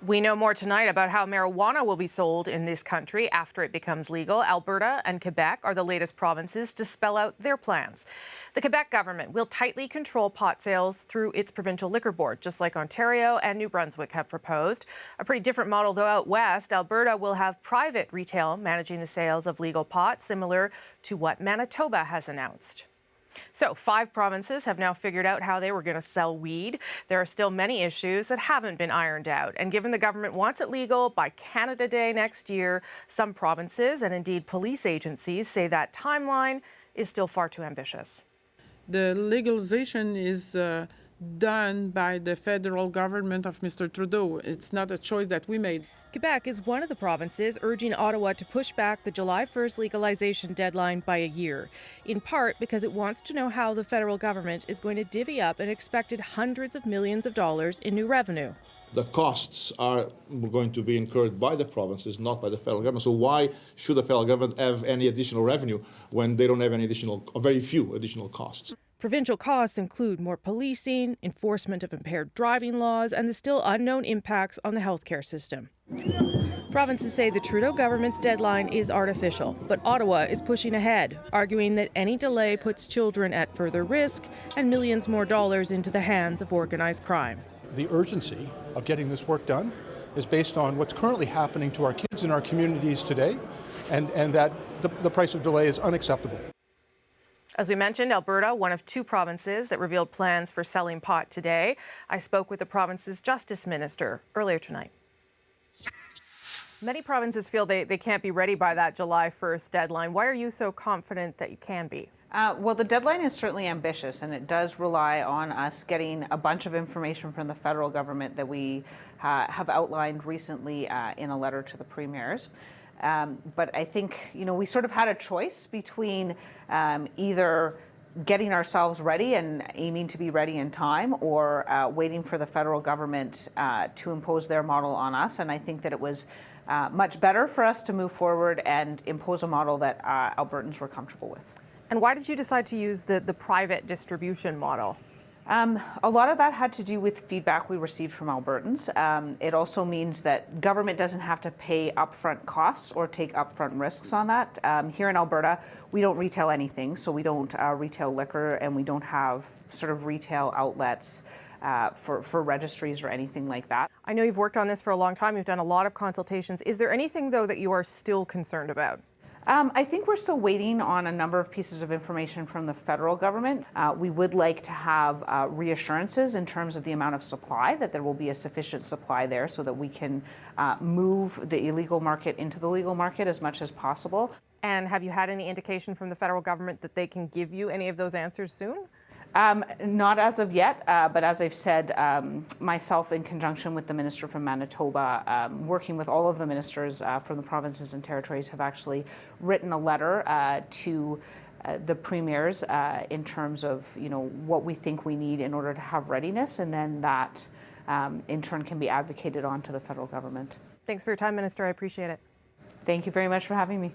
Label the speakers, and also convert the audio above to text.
Speaker 1: We know more tonight about how marijuana will be sold in this country after it becomes legal. Alberta and Quebec are the latest provinces to spell out their plans. The Quebec government will tightly control pot sales through its provincial liquor board, just like Ontario and New Brunswick have proposed. A pretty different model, though, out west. Alberta will have private retail managing the sales of legal pot, similar to what Manitoba has announced. So 5 provinces have now figured out how they were going to sell weed. There are still many issues that haven't been ironed out. And given the government wants it legal by Canada Day next year, some provinces and indeed police agencies say that timeline is still far too ambitious.
Speaker 2: The legalization is done by the federal government of Mr. Trudeau. It's not a choice that we made.
Speaker 1: Quebec is one of the provinces urging Ottawa to push back the July 1st legalization deadline by a year, in part because it wants to know how the federal government is going to divvy up an expected hundreds of millions of dollars in new revenue.
Speaker 3: The costs are going to be incurred by the provinces, not by the federal government. So why should the federal government have any additional revenue when they don't have any additional, or very few additional costs?
Speaker 1: Provincial costs include more policing, enforcement of impaired driving laws, and the still unknown impacts on the healthcare system. Provinces say the Trudeau government's deadline is artificial, but Ottawa is pushing ahead, arguing that any delay puts children at further risk and millions more dollars into the hands of organized crime.
Speaker 4: The urgency of getting this work done is based on what's currently happening to our kids in our communities today, and that the price of delay is unacceptable.
Speaker 1: As we mentioned, Alberta, one of 2 provinces that revealed plans for selling pot today. I spoke with the province's justice minister earlier tonight. Many provinces feel they can't be ready by that July 1st deadline. Why are you so confident that you can be?
Speaker 5: Well, the deadline is certainly ambitious, and it does rely on us getting a bunch of information from the federal government that we have outlined recently in a letter to the premiers. But I think, we sort of had a choice between either getting ourselves ready and aiming to be ready in time, or waiting for the federal government to impose their model on us. And I think that it was much better for us to move forward and impose a model that Albertans were comfortable with.
Speaker 1: And why did you decide to use the private distribution model?
Speaker 5: A lot of that had to do with feedback we received from Albertans. It also means that government doesn't have to pay upfront costs or take upfront risks on that. Here in Alberta, we don't retail anything, so we don't retail liquor, and we don't have sort of retail outlets for registries or anything like that.
Speaker 1: I know you've worked on this for a long time. You've done a lot of consultations. Is there anything, though, that you are still concerned about?
Speaker 5: I think we're still waiting on a number of pieces of information from the federal government. We would like to have reassurances in terms of the amount of supply, that there will be a sufficient supply there so that we can move the illegal market into the legal market as much as possible.
Speaker 1: And have you had any indication from the federal government that they can give you any of those answers soon?
Speaker 5: Not as of yet, but as I've said, myself in conjunction with the minister from Manitoba, working with all of the ministers from the provinces and territories, have actually written a letter to the premiers in terms of what we think we need in order to have readiness, and then that in turn can be advocated on to the federal government.
Speaker 1: Thanks for your time, Minister. I appreciate it.
Speaker 5: Thank you very much for having me.